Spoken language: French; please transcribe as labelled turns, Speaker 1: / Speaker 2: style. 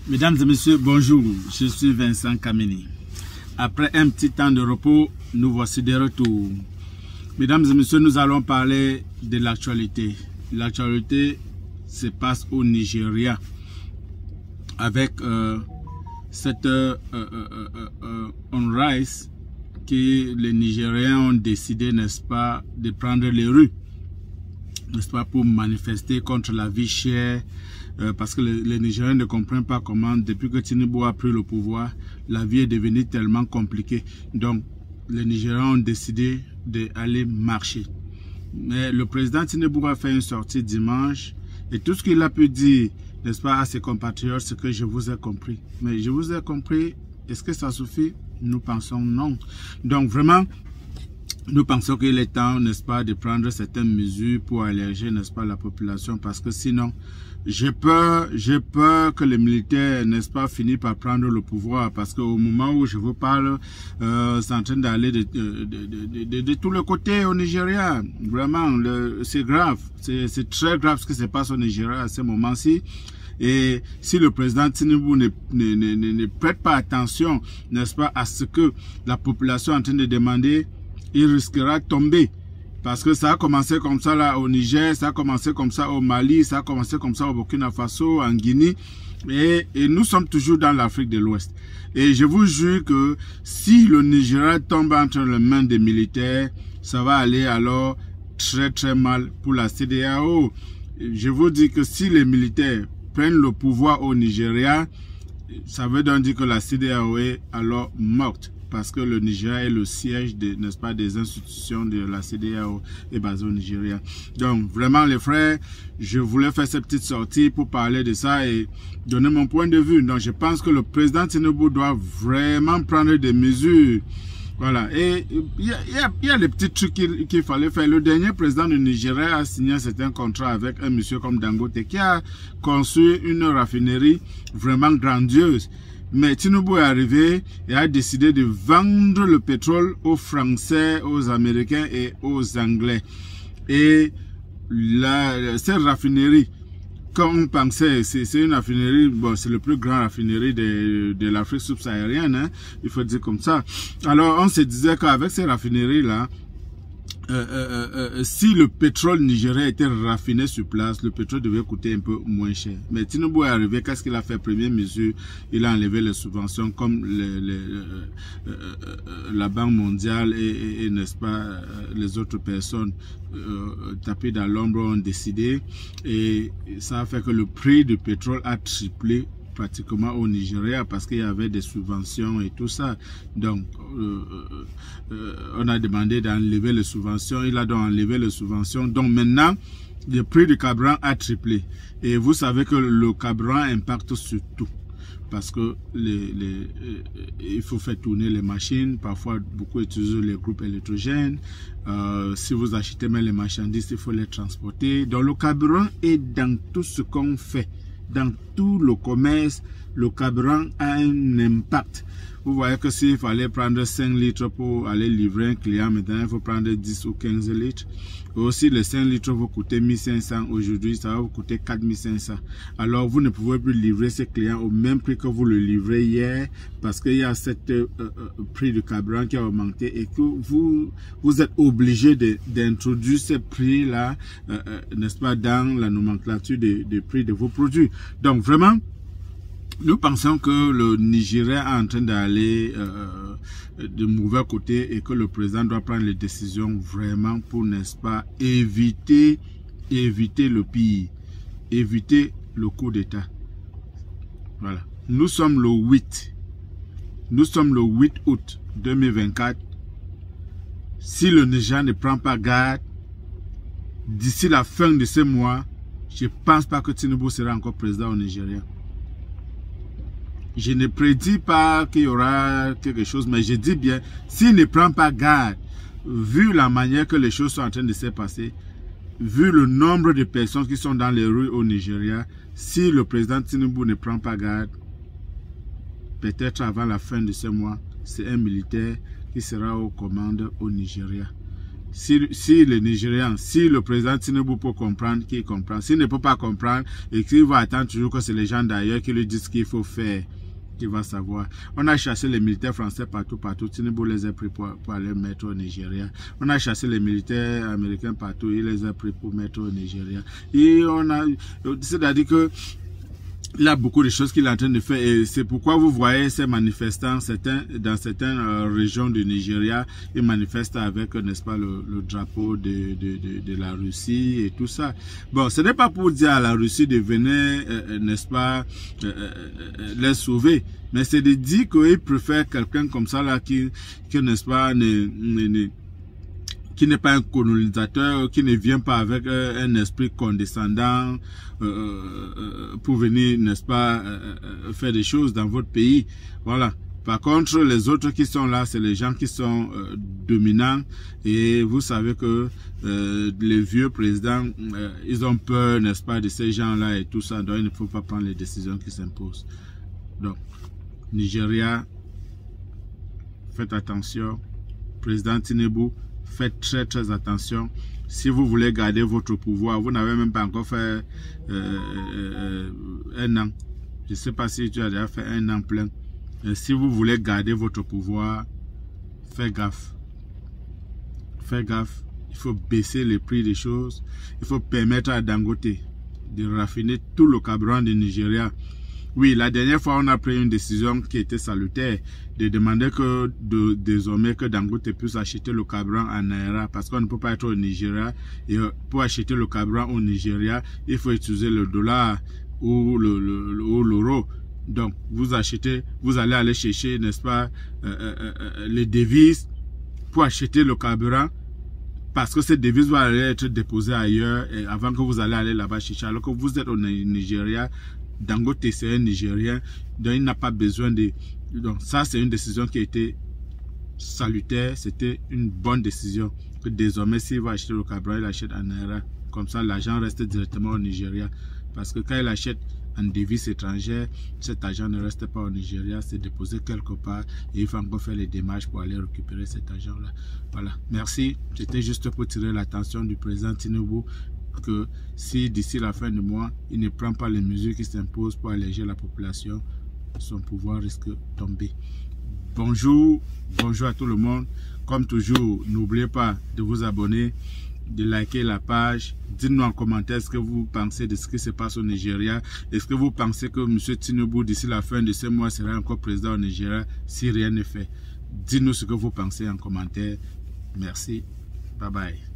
Speaker 1: Mesdames et messieurs, bonjour, je suis Vincent Kameni. Après un petit temps de repos, nous voici de retour. Mesdames et messieurs, nous allons parler de l'actualité. L'actualité se passe au Nigeria avec cette on-rise que les Nigériens ont décidé, n'est-ce pas, de prendre les rues, n'est-ce pas, pour manifester contre la vie chère. Parce que les Nigériens ne comprennent pas comment, depuis que Tinubu a pris le pouvoir, la vie est devenue tellement compliquée. Donc, les Nigériens ont décidé d'aller marcher. Mais le président Tinubu a fait une sortie dimanche et tout ce qu'il a pu dire, n'est-ce pas, à ses compatriotes, c'est que je vous ai compris. Mais je vous ai compris, est-ce que ça suffit? Nous pensons non. Donc, vraiment, nous pensons qu'il est temps, n'est-ce pas, de prendre certaines mesures pour alléger, n'est-ce pas, la population, parce que sinon, j'ai peur que les militaires, n'est-ce pas, finissent par prendre le pouvoir, parce qu'au moment où je vous parle, c'est en train d'aller de tous les côtés au Nigeria. Vraiment, c'est grave, c'est très grave ce qui se passe au Nigeria à ce moment-ci. Et si le président Tinubu ne prête pas attention, n'est-ce pas, à ce que la population est en train de demander, il risquera de tomber. Parce que ça a commencé comme ça là au Niger, ça a commencé comme ça au Mali, ça a commencé comme ça au Burkina Faso, en Guinée. Et nous sommes toujours dans l'Afrique de l'Ouest. Et je vous jure que si le Nigeria tombe entre les mains des militaires, ça va aller alors très très mal pour la CEDEAO. Je vous dis que si les militaires prennent le pouvoir au Nigeria, ça veut donc dire que la CEDEAO est alors morte. Parce que le Nigeria est le siège, n'est-ce pas, des institutions de la CEDEAO est basé au Nigeria. Donc, vraiment, les frères, je voulais faire cette petite sortie pour parler de ça et donner mon point de vue. Donc, je pense que le président Tinubu doit vraiment prendre des mesures. Voilà. Et il y a les petits trucs qu'il fallait faire. Le dernier président du Nigeria a signé un certain contrat avec un monsieur comme Dangote qui a construit une raffinerie vraiment grandiose. Mais Tinubu est arrivé et a décidé de vendre le pétrole aux Français, aux Américains et aux Anglais. Et cette raffinerie, comme on pensait, c'est une raffinerie, bon, c'est le plus grand raffinerie de l'Afrique subsaharienne, hein, il faut dire comme ça. Alors, on se disait qu'avec ces raffineries-là, si le pétrole nigérien était raffiné sur place, le pétrole devait coûter un peu moins cher. Mais Tinubu est arrivé, qu'est-ce qu'il a fait? Première mesure, il a enlevé les subventions comme la Banque mondiale et n'est-ce pas, les autres personnes tapées dans l'ombre ont décidé. Et ça a fait que le prix du pétrole a triplé pratiquement au Nigeria parce qu'il y avait des subventions et tout ça. Donc, on a demandé d'enlever les subventions. Il a donc enlevé les subventions. Donc, maintenant, le prix du carburant a triplé. Et vous savez que le carburant impacte sur tout. Parce que il faut faire tourner les machines. Parfois, beaucoup utilisent les groupes électrogènes. Si vous achetez même les marchandises, il faut les transporter. Donc, le carburant est dans tout ce qu'on fait. Dans tout le commerce, le carburant a un impact. Vous voyez que s'il fallait prendre 5 litres pour aller livrer un client, maintenant il faut prendre 10 ou 15 litres. Et aussi les 5 litres vont coûter 1500. Aujourd'hui, ça va vous coûter 4500. Alors vous ne pouvez plus livrer ce client au même prix que vous le livrez hier parce qu'il y a cet prix de carburant qui a augmenté et que vous êtes obligé d'introduire ce prix-là, n'est-ce pas, dans la nomenclature des prix de vos produits. Donc vraiment, nous pensons que le Nigeria est en train d'aller de mauvais côté et que le président doit prendre les décisions vraiment pour, n'est-ce pas, éviter le pire, éviter le coup d'État. Voilà. Nous sommes le 8 août 2024. Si le Nigeria ne prend pas garde, d'ici la fin de ce mois, je ne pense pas que Tinubu sera encore président au Nigeria. Je ne prédis pas qu'il y aura quelque chose, mais je dis bien, s'il ne prend pas garde, vu la manière que les choses sont en train de se passer, vu le nombre de personnes qui sont dans les rues au Nigeria, si le président Tinubu ne prend pas garde, peut-être avant la fin de ce mois, c'est un militaire qui sera aux commandes au Nigeria. si les Nigérians, si le président Tinubu peut comprendre, qu'il comprend. S'il ne peut pas comprendre et qu'il va attendre toujours que c'est les gens d'ailleurs qui lui disent qu'il faut faire, qu'il va savoir. On a chassé les militaires français partout. Tinubu les a pris pour aller mettre au Nigeria. On a chassé les militaires américains partout. Il les a pris pour mettre au Nigeria. Et c'est-à-dire que il a beaucoup de choses qu'il est en train de faire et c'est pourquoi vous voyez ces manifestants, dans certaines régions du Nigeria, ils manifestent avec, n'est-ce pas, le drapeau de la Russie et tout ça. Bon, ce n'est pas pour dire à la Russie de venir, n'est-ce pas, les sauver, mais c'est de dire qu'ils préfèrent quelqu'un comme ça là qui n'est-ce pas, qui n'est pas un colonisateur, qui ne vient pas avec un esprit condescendant pour venir, n'est-ce pas, faire des choses dans votre pays. Voilà. Par contre, les autres qui sont là, c'est les gens qui sont dominants et vous savez que les vieux présidents, ils ont peur, n'est-ce pas, de ces gens-là et tout ça. Donc, il ne faut pas prendre les décisions qui s'imposent. Donc, Nigeria, faites attention. Président Tinubu, faites très attention. Si vous voulez garder votre pouvoir, vous n'avez même pas encore fait un an. Je ne sais pas si tu as déjà fait un an plein. Et si vous voulez garder votre pouvoir, faites gaffe. Faites gaffe. Il faut baisser les prix des choses. Il faut permettre à Dangote de raffiner tout le carburant du Nigeria. Oui, la dernière fois, on a pris une décision qui était salutaire, de demander que désormais que Dangote puisse acheter le carburant en Naira, parce qu'on ne peut pas être au Nigeria. Et pour acheter le carburant au Nigeria, il faut utiliser le dollar ou l'euro. Donc, vous allez aller chercher, n'est-ce pas, les devises pour acheter le carburant, parce que cette devise va aller être déposée ailleurs et avant que vous allez aller là-bas chercher. Alors que vous êtes au Nigeria, Dangote c'est un Nigérien, donc il n'a pas besoin de... Donc ça c'est une décision qui a été salutaire, c'était une bonne décision. Que désormais s'il va acheter le carburant, il achète en Naira. Comme ça l'argent reste directement au Nigeria. Parce que quand il achète en devise étrangère, cet argent ne reste pas au Nigeria, c'est déposé quelque part et il faut encore faire les démarches pour aller récupérer cet argent-là. Voilà, merci. C'était juste pour tirer l'attention du président Tinubu que si d'ici la fin du mois, il ne prend pas les mesures qui s'imposent pour alléger la population, son pouvoir risque de tomber. Bonjour à tout le monde. Comme toujours, n'oubliez pas de vous abonner, de liker la page. Dites-nous en commentaire ce que vous pensez de ce qui se passe au Nigeria. Est-ce que vous pensez que M. Tinubu, d'ici la fin de ce mois, sera encore président au Nigeria si rien n'est fait? Dites-nous ce que vous pensez en commentaire. Merci. Bye bye.